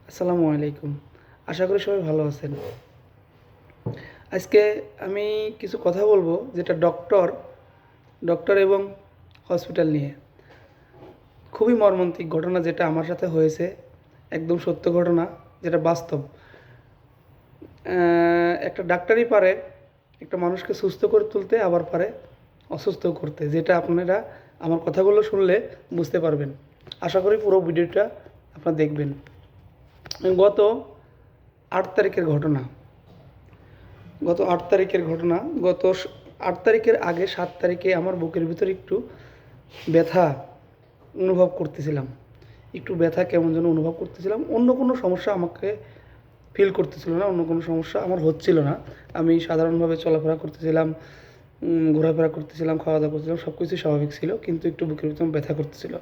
আসসালামু আলাইকুম। আশা করি সবাই ভালো আছেন। আজকে আমি কিছু কথা বলবো যেটা ডক্টর এবং হসপিটাল নিয়ে। খুবই মর্মান্তিক ঘটনা যেটা আমার সাথে হয়েছে। একদম সত্য ঘটনা, যেটা বাস্তব। একটা ডাক্তারই পারে একটা মানুষকে সুস্থ করে তুলতে, আবার পারে অসুস্থ করতে, যেটা আপনারা আমার কথাগুলো শুনলে বুঝতে পারবেন। আশা করি পুরো ভিডিওটা আপনারা দেখবেন। গত 8 তারিখের ঘটনা। গত 8 তারিখের ঘটনা। গত 8 তারিখের আগে 7 তারিখে আমার বুকের ভিতরে একটু ব্যথা অনুভব করতেছিলাম। একটু ব্যথা কেমন যেন অনুভব করতেছিলাম। অন্য কোনো সমস্যা আমাকে ফিল করতেছিল না, অন্য কোনো সমস্যা আমার হচ্ছিল না। আমি সাধারণভাবে চলাফেরা করতেছিলাম, ঘোরাফেরা করতেছিলাম, খাওয়া দাওয়া করতেছিলাম, সব কিছুই স্বাভাবিক ছিল, কিন্তু একটু বুকের ভিতরে ব্যথা করতেছিল।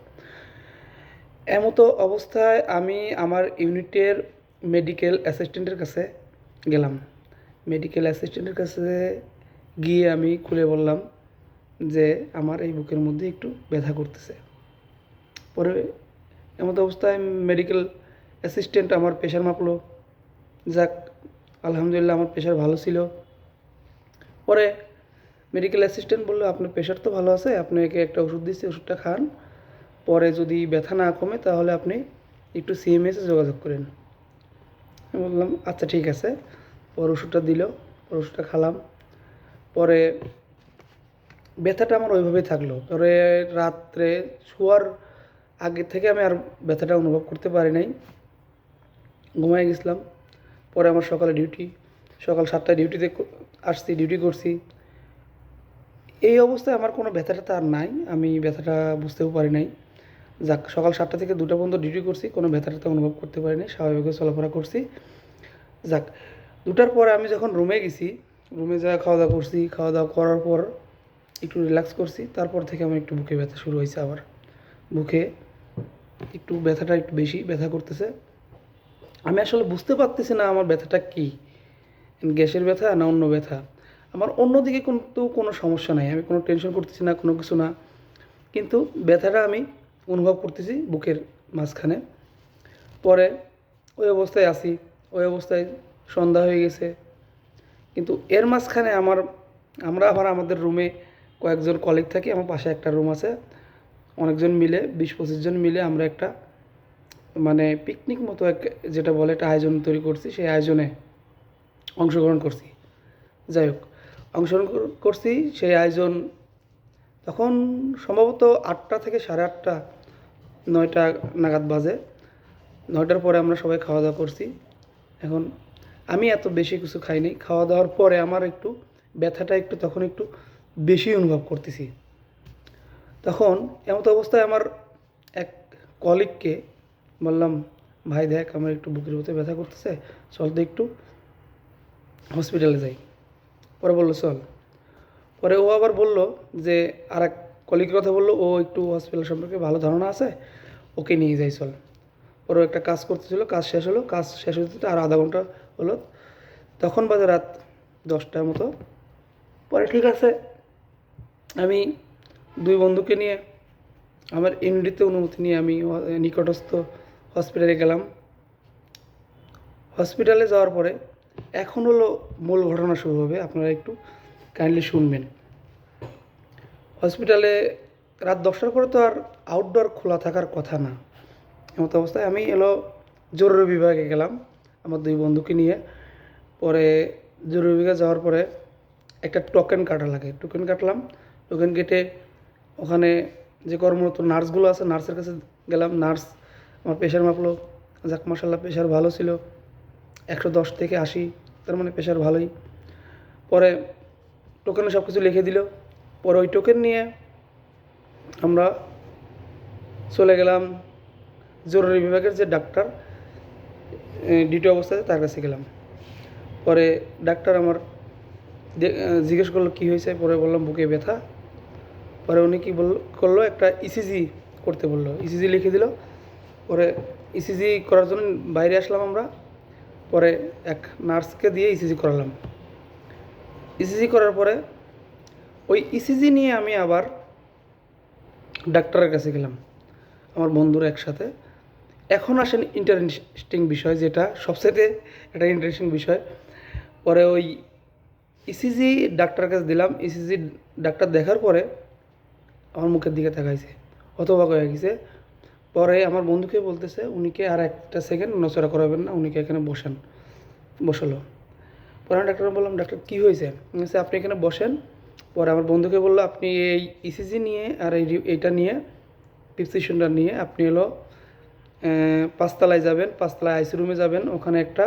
এমতো অবস্থায় আমি আমার ইউনিটের মেডিকেল অ্যাসিস্ট্যান্টের কাছে গেলাম। মেডিকেল অ্যাসিস্ট্যান্টের কাছে গিয়ে আমি খুলে বললাম যে আমার এই বুকের মধ্যে একটু ব্যথা করতেছে। পরে এমতো অবস্থায় মেডিকেল অ্যাসিস্ট্যান্ট আমার প্রেশার মাপলো। যাক, আলহামদুলিল্লাহ আমার প্রেশার ভালো ছিল। পরে মেডিকেল অ্যাসিস্ট্যান্ট বললো, আপনার প্রেশার তো ভালো আছে, আপনাকে একটা ওষুধ দিচ্ছি, ওষুধটা খান। পরে যদি ব্যথা না কমে তাহলে আপনি একটু সিএমএসে যোগাযোগ করেন। আমি বললাম আচ্ছা ঠিক আছে। পরে ওষুধটা দিল, পরে ওষুধটা খেলাম। পরে ব্যথাটা আমার ওইভাবেই থাকলো। পরে রাত্রে শোয়ার আগে থেকে আমি আর ব্যথাটা অনুভব করতে পারি নাই, ঘুমায় গেছিলাম। পরে আমার সকালে ডিউটি, সকাল 7টায় ডিউটিতে আসছি, ডিউটি করছি। এই অবস্থায় আমার কোনো ব্যথা ট্যাথা আর নাই, আমি ব্যথাটা বুঝতেও পারি নাই। যাক, সকাল 7টা থেকে 2টা পর্যন্ত ডিউটি করছি, কোনো ব্যথা ট্যাথা অনুভব করতে পারি নাই, স্বাভাবিকভাবে চলাফেরা করছি। যাক, 2টার পরে আমি যখন রুমে গেছি, রুমে যা খাওয়া দাওয়া করছি, খাওয়া দাওয়া করার পর একটু রিল্যাক্স করছি, তারপর থেকে আমার একটু বুকে ব্যথা শুরু হয়েছে। আবার বুকে একটু ব্যথাটা একটু বেশি ব্যথা করতেছে। আমি আসলে বুঝতে পারতেছি না আমার ব্যথাটা কী, গ্যাসের ব্যথা না অন্য ব্যথা। আমার অন্যদিকে কিন্তু কোনো সমস্যা নাই, আমি কোনো টেনশন করতেছি না, কোনো কিছু না, কিন্তু ব্যথাটা আমি অনুভব করতেছি বুকের মাঝখানে। পরে ওই অবস্থায় আছি, ওই অবস্থায় সন্ধ্যা হয়ে গেছে। কিন্তু এর মাঝখানে আমরা আবার আমাদের রুমে কয়েকজন কলিগ থাকি, আমার পাশে একটা রুম আছে। অনেকজন মিলে 20-25 জন মিলে আমরা একটা মানে পিকনিক মতো যেটা বলে একটা আয়োজন তৈরি করছি। সেই আয়োজনে অংশগ্রহণ করছি। যাই হোক, অংশগ্রহণ করছি সেই আয়োজন। তখন সম্ভবত 8টা থেকে 8:30, 9টা নাগাদ বাজে। 9টার পরে আমরা সবাই খাওয়া দাওয়া করছি। এখন আমি এত বেশি কিছু খাইনি। খাওয়া দাওয়ার পরে আমার একটু ব্যথাটা তখন একটু বেশি অনুভব করতেছি। তখন এমতো অবস্থায় আমার এক কলিগকে বললাম, ভাই দেখ আমার একটু বুকের ভিতরে ব্যথা করতেছে, চল তো একটু হসপিটালে যাই। পরে বললো চল। পরে ও আবার বলল যে আর এক কলিগের কথা বললো, ও একটু হসপিটাল সম্পর্কে ভালো ধারণা আছে, ওকে নিয়ে যাই চল। পরে ও একটা কাজ করতেছিল, কাজ শেষ হলো, কাজ শেষ হতে আর আধা ঘন্টা হলো। তখন বাজে রাত 10টার মতো। পরে ঠিক আছে, আমি 2 বন্ধুকে নিয়ে আমার ইউনিটিতে অনুমতি নিয়ে আমি নিকটস্থ হসপিটালে গেলাম। হসপিটালে যাওয়ার পরে এখন হলো মূল ঘটনা শুরু হবে, আপনারা একটু কাইন্ডলি শুনবেন। হসপিটালে রাত 10টার পরে তো আর আউটডোর খোলা থাকার কথা না। এমত অবস্থায় আমি জরুরি বিভাগে গেলাম আমার 2 বন্ধুকে নিয়ে। পরে জরুরি বিভাগে যাওয়ার পরে একটা টোকেন কাটা লাগে, টোকেন কাটলাম। টোকেন কেটে ওখানে যে কর্মরত নার্সগুলো আছে, নার্সের কাছে গেলাম। নার্স আমার প্রেশার মাপলো। যাক, মাশাল্লাহ প্রেশার ভালো ছিল, 110 থেকে 80, তার মানে প্রেশার ভালোই। পরে টোকেনে সব কিছু লিখে দিল। পরে ওই টোকেন নিয়ে আমরা চলে গেলাম জরুরি বিভাগের যে ডাক্তার ডিউটি অবস্থায়, তার কাছে গেলাম। পরে ডাক্তার আমার জিজ্ঞেস করলো কী হয়েছে। পরে বললাম বুকে ব্যথা। পরে উনি কী করলো, একটা ইসিজি করতে বললো, ইসিজি লিখে দিল। পরে ইসিজি করার জন্য বাইরে আসলাম আমরা। পরে এক নার্সকে দিয়ে ইসিজি করালাম। ইসিজি করার পরে ওই ইসিজি নিয়ে আমি আবার ডাক্তারের কাছে গেলাম, আমার বন্ধুরা একসাথে। এখন আসেন ইন্টারেস্টিং বিষয়, যেটা সবচেয়ে একটা ইন্টারেস্টিং বিষয়। পরে ওই ইসিজি ডাক্তার কাছে দিলাম, ইসিজি ডাক্তার দেখার পরে আমার মুখের দিকে তাকাইছে, হতবাক হয়ে গেছে। পরে আমার বন্ধুকে বলতেছে উনিকে আর একটা সেকেন্ড নড়াচড়া করাবেন না, উনিকে এখানে বসান। বসালো। পরে আমি ডাক্তারকে বললাম, ডাক্তার কী হয়েছে? বলছে আপনি এখানে বসেন। পরে আমার বন্ধুকে বললো, আপনি এই ইসিজি নিয়ে আর এইটা নিয়ে, প্রেসক্রিপশনটা নিয়ে আপনি হলো পাঁচতলায় যাবেন, পাঁচতলায় আইসি রুমে যাবেন, ওখানে একটা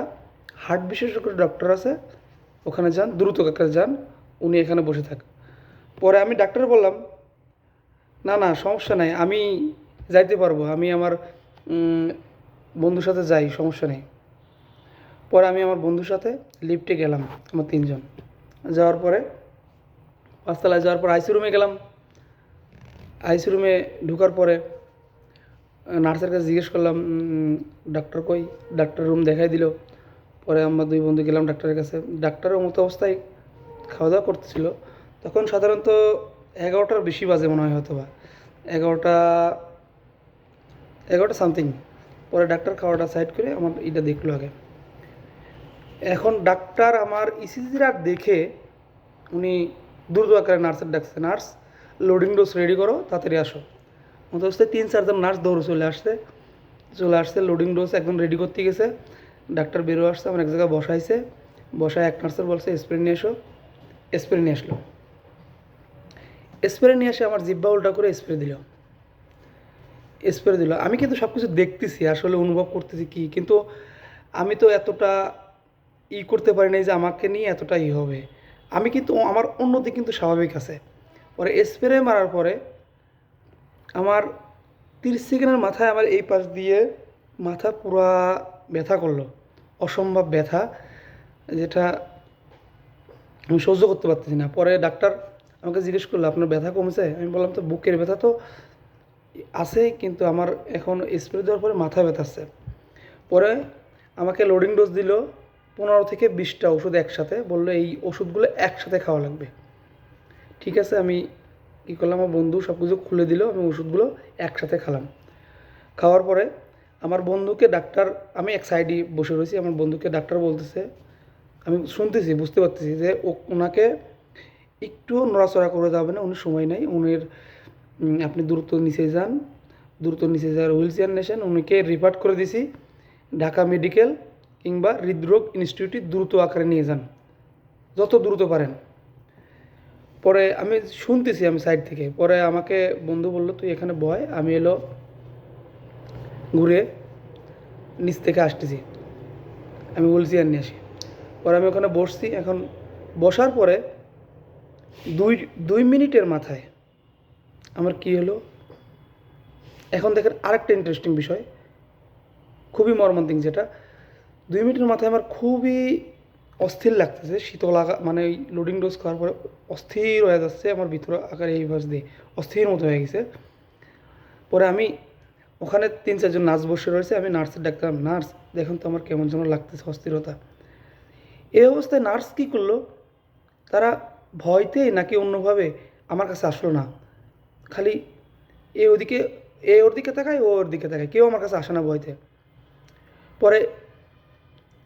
হার্ট বিশেষজ্ঞ ডক্টর আছে, ওখানে যান, দ্রুত কাছে যান, উনি এখানে বসে থাক। পরে আমি ডাক্তার বললাম, না না সমস্যা নাই, আমি যাইতে পারবো, আমি আমার বন্ধুর সাথে যাই, সমস্যা নেই। পরে আমি আমার বন্ধুর সাথে লিফটে গেলাম, আমার তিনজন। যাওয়ার পরে পাঁচতলায় যাওয়ার পর আইসি রুমে গেলাম। আইসি রুমে ঢোকার পরে নার্সের কাছে জিজ্ঞেস করলাম, ডাক্তার কই? ডাক্তার রুম দেখাই দিল। পরে আমরা দুই বন্ধু গেলাম ডাক্তারের কাছে। ডাক্তারের মতো অবস্থায় খাওয়া দাওয়া করতেছিল। তখন সাধারণত 11টার বেশি বাজে মনে হয়, হয়তো বা 11টা, 11টা সামথিং। পরে ডাক্তার খাওয়াটা সাইড করে আমার এটা দেখলো আগে। এখন ডাক্তার আমার ইসিজির দেখে উনি দ্রুত আকারে নার্সের ডাকছে, নার্স লোডিং ডোজ রেডি করো, তাড়াতাড়ি আসো। মতো অবস্থায় 3-4জন নার্স দৌড়ে চলে আসছে লোডিং ডোজ একদম রেডি করতে গেছে। ডাক্তার বেরো আসছে, আমার এক জায়গায় বসাইছে, বসায় এক নার্সের বলছে স্প্রে নিয়ে এসো। স্প্রে নিয়ে আসলো। স্প্রে নিয়ে এসে আমার জিব্বা উল্টা করে স্প্রে দিল। আমি কিন্তু সব কিছু দেখতেছি, আসলে অনুভব করতেছি কি, কিন্তু আমি তো এতটা করতে পারি নাই যে আমাকে নিয়ে এতটা হবে। আমি কিন্তু আমার অন্যদিকে কিন্তু স্বাভাবিক আছে। পরে স্প্রে মারার পরে আমার 30 সেকেন্ডের মাথায় আমার এই পাশ দিয়ে মাথা পুরা ব্যথা করলো, অসম্ভব ব্যথা, যেটা আমি সহ্য করতে পারতেছি না। পরে ডাক্তার আমাকে জিজ্ঞেস করলো, আপনার ব্যথা কমেছে? আমি বললাম, তো বুকের ব্যথা তো আছে, কিন্তু আমার এখন স্প্রে দেওয়ার পরে মাথা ব্যথাচ্ছে। পরে আমাকে লোডিং ডোজ দিল 15 থেকে 20টা ওষুধ একসাথে, বললো এই ওষুধগুলো একসাথে খাওয়া লাগবে। ঠিক আছে, আমি কী করলাম, আমার বন্ধু সব কিছু খুলে দিল, আমি ওষুধগুলো একসাথে খেলাম। খাওয়ার পরে আমার বন্ধুকে ডাক্তার, আমি এক সাইডে বসে রয়েছি, আমার বন্ধুকে ডাক্তার বলতেছে, আমি শুনতেছি, বুঝতে পারতেছি যে ওনাকে একটু নড়াচড়া করে যাবে না, উনি সময় নেই, উনির আপনি দ্রুত নিচে যান, দ্রুত নিচে যাওয়ার হুইল চেয়ার নেছেন, উনিকে রিফার করে দিছি ঢাকা মেডিকেল কিংবা হৃদরোগ ইনস্টিটিউটে, দ্রুত আকারে নিয়ে যান, যত দ্রুত পারেন। পরে আমি শুনতেছি আমি সাইড থেকে। পরে আমাকে বন্ধু বললো, তুই এখানে বয়, আমি এলো ঘুরে নিচ থেকে আসতেছি, আমি হুইল চেয়ার নিয়ে আসি। পরে আমি ওখানে বসছি। এখন বসার পরে দুই 2 মিনিটের মাথায় আমার কি হলো, এখন দেখেন আরেকটা ইন্টারেস্টিং বিষয়, খুবই মর্মান্তিক, যেটা 2 মিনিটের মাথায় আমার খুবই অস্থির লাগতেছে, শীতল আগা, মানে ওই লোডিং ডোজ খাওয়ার পরে অস্থির হয়ে যাচ্ছে আমার ভিতরে আকারে, এই ভাস দিয়ে অস্থির মতো হয়ে গেছে। পরে আমি ওখানে 3-4জন নার্স বসে রয়েছে, আমি নার্সের ডাকতাম, নার্স দেখুন তো আমার কেমন যেন লাগতেছে, অস্থিরতা। এই অবস্থায় নার্স কী করলো, তারা ভয়তেই নাকি অন্যভাবে আমার কাছে আসলো না, খালি ওদিকে ওর দিকে তাকায়, ওর দিকে তাকায়, কেউ আমার কাছে আসে না ভয়তে। পরে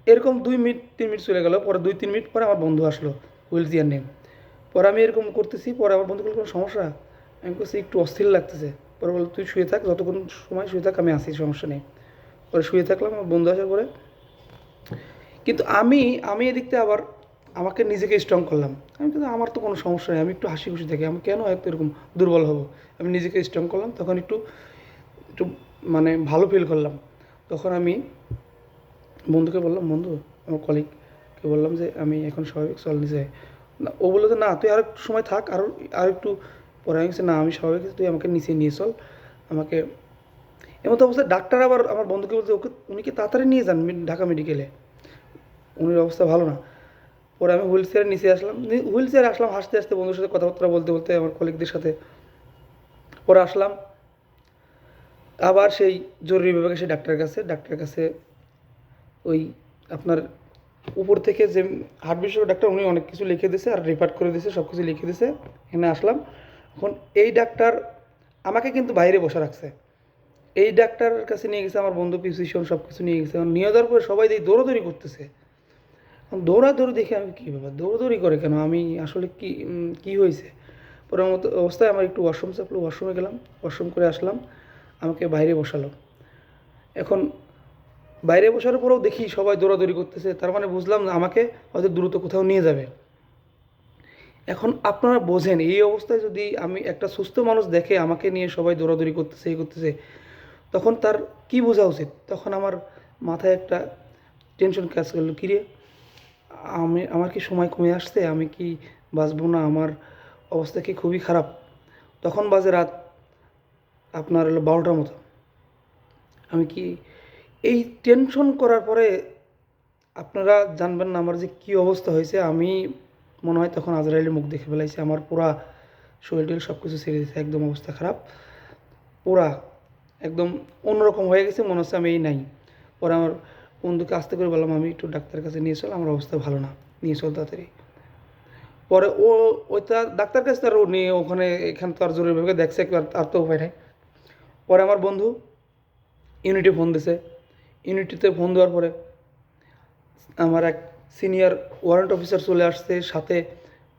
এরকম 2 মিনিট 3 মিনিট চলে গেল। পরে 2-3 মিনিট পরে আমার বন্ধু আসলো হুইল চেয়ার নিয়ে। পরে আমি এরকম করতেছি, পরে আমার বন্ধু বলল, কোনো সমস্যা? আমি বলছি একটু অস্থির লাগতেছে। পরে বললো, তুই শুয়ে থাক, যতক্ষণ সময় শুয়ে থাক, আমি আসি, সমস্যা নেই। পরে শুয়ে থাকলাম। আমার বন্ধু আসার পরে কিন্তু আমি এদিকতে আবার আমাকে নিজেকে স্ট্রং করলাম। আমি কিন্তু আমার তো কোনো সমস্যা নেই, আমি একটু হাসি খুশি থাকি, আমি কেন এত এরকম দুর্বল হব? আমি নিজেকে স্ট্রং করলাম, তখন একটু একটু মানে ভালো ফিল করলাম। তখন আমি বন্ধুকে বললাম, বন্ধু, আমার কলিগকে বললাম যে আমি এখন স্বাভাবিক, চল নিচে। না, ও বললো যে না, তুই আর একটু সময় থাক, আর একটু। পরে আমি বলছি, না আমি স্বাভাবিক, তুই আমাকে নিচে নিয়ে চল আমাকে। এমন তো অবস্থায় ডাক্তার আবার আমার বন্ধুকে বলছে, উনিকে তাড়াতাড়ি নিয়ে যান ঢাকা মেডিকেলে, উনির অবস্থা ভালো না। পরে আমি হুইল চেয়ারের নিচে আসলাম, হুইল চেয়ারে আসলাম, হাসতে হাসতে বন্ধুর সাথে কথাবার্তা বলতে বলতে, আমার কলিগদের সাথে। পরে আসলাম আবার সেই জরুরি বিভাগে, সেই ডাক্তারের কাছে ওই আপনার উপর থেকে যে হার্ট বিশেষজ্ঞ ডাক্তার, উনি অনেক কিছু লিখে দিয়েছে আর রেফার করে দিয়েছে, সব কিছু লিখে দিয়েছে। এখানে আসলাম। এখন এই ডাক্তার আমাকে কিন্তু বাইরে বসে রাখছে, এই ডাক্তারের কাছে নিয়ে গেছে, আমার বন্ধু ফিজিশিয়ান সব কিছু নিয়ে গেছে। নিয়ে যাওয়ার পরে সবাই দেখি দৌড়াদৌড়ি করতেছে। দৌড়াদৌড়ি দেখে আমি কী ব্যাপার, দৌড়াদৌড়ি করে কেন, আমি আসলে কী হয়েছে। পরে মতো অবস্থায় আমার একটু ওয়াশরুম চাপলো, ওয়াশরুমে গেলাম, ওয়াশরুম করে আসলাম, আমাকে বাইরে বসালো। এখন বাইরে বসার পরেও দেখি সবাই দৌড়াদৌড়ি করতেছে, তার মানে বুঝলাম যে আমাকে হয়তো দ্রুত কোথাও নিয়ে যাবে। এখন আপনারা বোঝেন এই অবস্থায় যদি আমি একটা সুস্থ মানুষ দেখে আমাকে নিয়ে সবাই দৌড়াদৌড়ি করতেছে, এই করতেছে, তখন তার কি বোঝা উচিত। তখন আমার মাথায় একটা টেনশন কাজ করলো, কিরে আমার কি সময় কমে আসছে, আমি কি বাঁচবো না, আমার অবস্থা কি খুবই খারাপ। তখন বাজে রাত আপনার হলো 12টার মতো। আমি কি এই টেনশন করার পরে আপনারা জানবেন না আমার যে কী অবস্থা হয়েছে। আমি মনে হয় তখন আজরাইলের মুখ দেখে ফেলাইছি, আমার পুরা শরীর টরীর সব কিছু ছেড়ে দিয়েছে, একদম অবস্থা খারাপ, পুরা একদম অন্যরকম হয়ে গেছে, মনে হচ্ছে আমি এই নাই। পরে আমার বন্ধুকে আস্তে করে বললাম, আমি একটু ডাক্তারের কাছে নিয়ে চল, আমার অবস্থা ভালো না, নিয়ে চল তাড়াতাড়ি। পরে ওইটা ডাক্তার কাছে তার নিয়ে ওখানে এখানে তো আর জরুরিভাবে দেখছে, আর তো উপায় নাই। পরে আমার বন্ধু ইউনিটে ফোন দিছে, ইউনিটিতে ফোন দেওয়ার পরে আমার এক সিনিয়র ওয়ারেন্ট অফিসার চলে আসছে, সাথে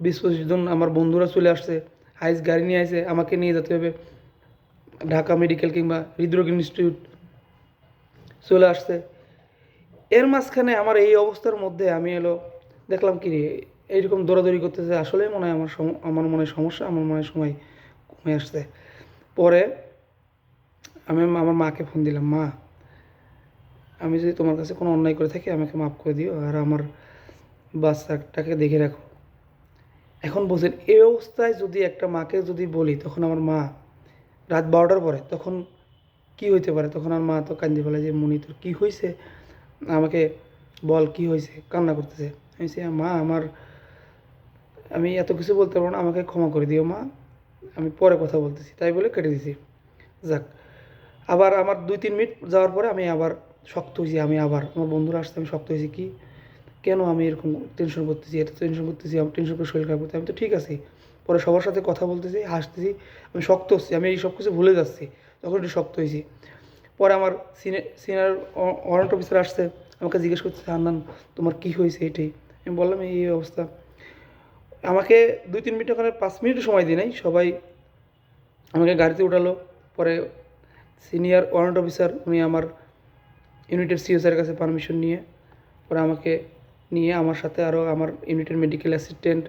20-25 জন আমার বন্ধুরা চলে আসছে, হাইস গাড়ি নিয়ে আসে, আমাকে নিয়ে যেতে হবে ঢাকা মেডিকেল কিংবা হৃদরোগ ইনস্টিটিউট চলে আসছে। এর মাঝখানে আমার এই অবস্থার মধ্যে আমি দেখলাম কি রে এইরকম দৌড়াদৌড়ি করতেছে, আসলেই মনে হয় আমার মনে সমস্যা, আমার মনে হয় সময় কমে আসছে। পরে আমি আমার মাকে ফোন দিলাম, মা আমি যদি তোমার কাছে কোনো অন্যায় করে থাকি আমাকে মাফ করে দিও, আর আমার বাচ্চাটাকে দেখে রাখো। এখন বোঝেন এই অবস্থায় যদি একটা মাকে যদি বলি, তখন আমার মা রাত 12টার পরে তখন কি হইতে পারে, তখন আমার মা তো কান্দে ফেলে যে মনি তোর কী হয়েছে, আমাকে বল কি হয়েছে, কান্না করতেছে। আমি মা আমি এত কিছু বলতে পারবো না, আমাকে ক্ষমা করে দিও মা, আমি পরে কথা বলতেছি, তাই বলে কেটে দিছি। যাক, আবার আমার 2-3 মিনিট যাওয়ার পরে আমি আবার শক্ত হয়েছি, আমি আবার আমার বন্ধুরা আসতে আমি শক্ত হয়েছি, কি কেন আমি এরকম টেনশন করতেছি, এত টেনশন করতেছি, আমার টেনশন করে শরীর খারাপ করতে, আমি তো ঠিক আছি। পরে সবার সাথে কথা বলতেছি, হাসতেছি, আমি শক্ত হচ্ছি, আমি এই সব কিছু ভুলে যাচ্ছি, তখন একটু শক্ত হয়েছি। পরে আমার সিনিয়র ওয়ারেন্ট অফিসার আসছে, আমাকে জিজ্ঞেস করতেছে, হান্নান তোমার কী হয়েছে এটাই। আমি বললাম এই অবস্থা। আমাকে 2-3 মিনিট, ওখানে 5 মিনিটও সময় দিই নাই, সবাই আমাকে গাড়িতে উঠালো। পরে সিনিয়র ওয়ারেন্ট অফিসার উনি আমার ইউনিটের সিও স্যারের কাছে পারমিশন নিয়ে পরে আমাকে নিয়ে আমার সাথে আরও আমার ইউনিটের মেডিকেল অ্যাসিস্ট্যান্ট,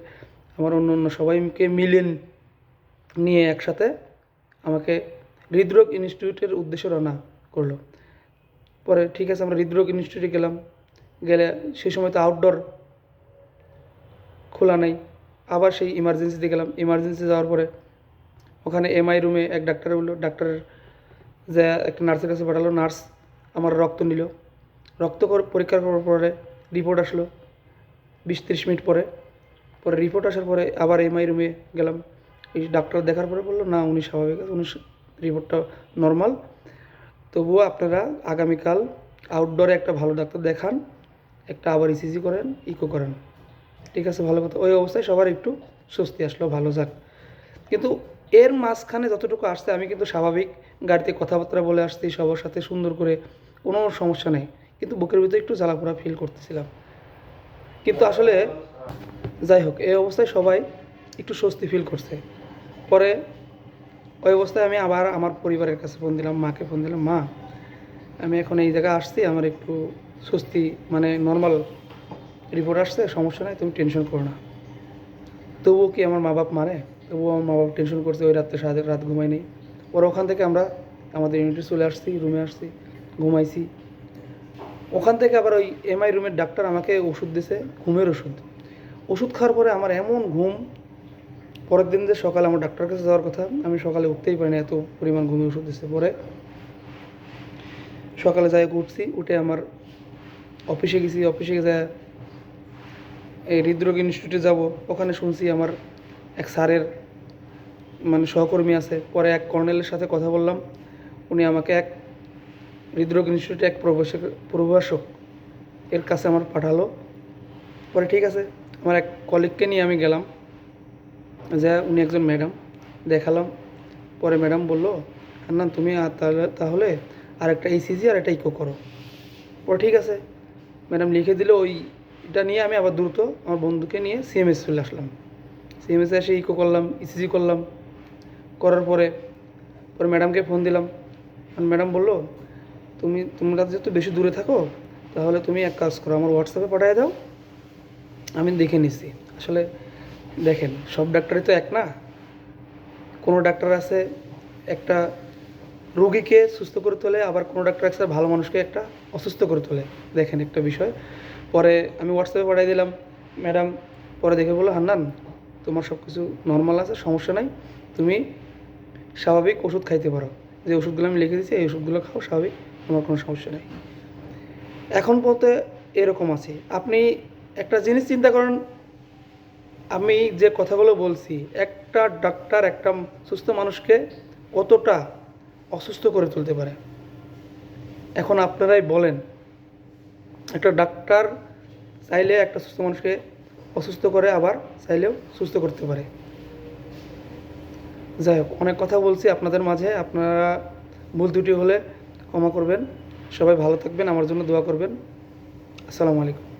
আমার অন্য সবাইকে মিলেন নিয়ে একসাথে আমাকে হৃদরোগ ইনস্টিটিউটের উদ্দেশ্যে রওনা করলো। পরে ঠিক আছে, আমরা হৃদরোগ ইনস্টিটিউটে গেলাম, গেলে সেই সময় তো আউটডোর খোলা নাই, আবার সেই ইমার্জেন্সিতে গেলাম। ইমার্জেন্সি যাওয়ার পরে ওখানে এমআই রুমে এক ডাক্তার বললো, ডাক্তারের যে একটা নার্সের কাছে পাঠালো, নার্স আমার রক্ত নিল, রক্ত পরীক্ষা করার পরে রিপোর্ট আসলো 20-30 মিনিট পরে। পরে রিপোর্ট আসার পরে আবার এমআই রুমে গেলাম, এই ডাক্তার দেখার পরে বললো না উনি স্বাভাবিক আছে, উনি রিপোর্টটা নর্মাল, তবুও আপনারা আগামীকাল আউটডোরে একটা ভালো ডাক্তার দেখান, একটা আবার ইসিজি করেন, ইকো করেন। ঠিক আছে, ভালো কথা। ওই অবস্থায় সবার একটু স্বস্তি আসলো, ভালো যাক। কিন্তু এর মাঝখানে যতটুকু আসছে আমি কিন্তু স্বাভাবিক গাড়িতে কথাবার্তা বলে আসছি সবার সাথে সুন্দর করে, কোনো সমস্যা নেই, কিন্তু বুকের ভিতরে একটু জ্বালাপোড়া ফিল করতেছিলাম। কিন্তু আসলে যাই হোক, এই অবস্থায় সবাই একটু স্বস্তি ফিল করছে। পরে ওই অবস্থায় আমি আবার আমার পরিবারের কাছে ফোন দিলাম, মাকে ফোন দিলাম, মা আমি এখন এই জায়গায় আসছি, আমার একটু স্বস্তি মানে নর্মাল রিপোর্ট আসছে, সমস্যা নেই, তুমি টেনশন করো না। তবুও কি আমার মা বাপ মানে, তবুও আমার মা বাপ টেনশন করছে, ওই রাত্রে রাত ঘুমাই নেই। পরে ওখান থেকে আমরা আমাদের ইউনিটে চলে আসছি, রুমে আসছি, ঘুমাইছি। ওখান থেকে আবার ওই এমআই রুমের ডাক্তার আমাকে ওষুধ দিছে, ঘুমের ওষুধ। ওষুধ খাওয়ার পরে আমার এমন ঘুম, পরের দিন যে সকালে আমার ডাক্তার কাছে যাওয়ার কথা, আমি সকালে উঠতেই পারি না, এত পরিমাণ ঘুমে ওষুধ দিচ্ছে। পরে সকালে যাই উঠছি, উঠে আমার অফিসে গেছি, অফিসে যায় এই হৃদরোগ ইনস্টিটিউটে যাব, ওখানে শুনছি আমার এক স্যারের মানে সহকর্মী আছে। পরে এক কর্নেলের সাথে কথা বললাম, উনি আমাকে এক হৃদরোগ ইনস্টিটিউটে এক প্রভাষক এর কাছে আমার পাঠালো। পরে ঠিক আছে, আমার এক কলিগকে নিয়ে আমি গেলাম, যা উনি একজন ম্যাডাম, দেখালাম। পরে ম্যাডাম বলল হান্নান তুমি তাহলে আর একটা ইসিজি আর একটা ইকো করো। ও ঠিক আছে ম্যাডাম লিখে দিলে ওইটা নিয়ে আমি আবার দ্রুত আমার বন্ধুকে নিয়ে সিএমএস চলে আসলাম। সিএমএসে এসে ইকো করলাম, ইসিজি করলাম, করার পরে পরে ম্যাডামকে ফোন দিলাম। ম্যাডাম বললো তোমরা যেহেতু বেশি দূরে থাকো তাহলে তুমি এক কাজ করো, আমার হোয়াটসঅ্যাপে পাঠিয়ে দাও, আমি দেখে নিচ্ছি। আসলে দেখেন সব ডাক্তারই তো এক না, কোনো ডাক্তার আছে একটা রোগীকে সুস্থ করে তোলে, আবার কোনো ডাক্তার আছে ভালো মানুষকে একটা অসুস্থ করে তোলে। দেখেন একটা বিষয়, পরে আমি হোয়াটসঅ্যাপে পাঠিয়ে দিলাম। ম্যাডাম পরে দেখে বললো হান্নান তোমার সব কিছু নর্মাল আছে, সমস্যা নাই, তুমি স্বাভাবিক ওষুধ খাইতে পারো, যে ওষুধগুলো আমি লিখে দিচ্ছি এই ওষুধগুলো খাও, স্বাভাবিক, তোমার কোনো সমস্যা নেই। এখন বলতে এরকম আছে, আপনি একটা জিনিস চিন্তা করেন, আমি যে কথাগুলো বলছি একটা ডাক্তার একটা সুস্থ মানুষকে কতটা অসুস্থ করে তুলতে পারে। এখন আপনারাই বলেন, একটা ডাক্তার চাইলে একটা সুস্থ মানুষকে অসুস্থ করে, আবার চাইলেও সুস্থ করতে পারে। যাই হোক, অনেক কথা বলছি আপনাদের মাঝে, আপনারা ভুল ত্রুটি হলে ক্ষমা করবেন। সবাই ভালো থাকবেন, আমার জন্য দোয়া করবেন। আসসালামু আলাইকুম।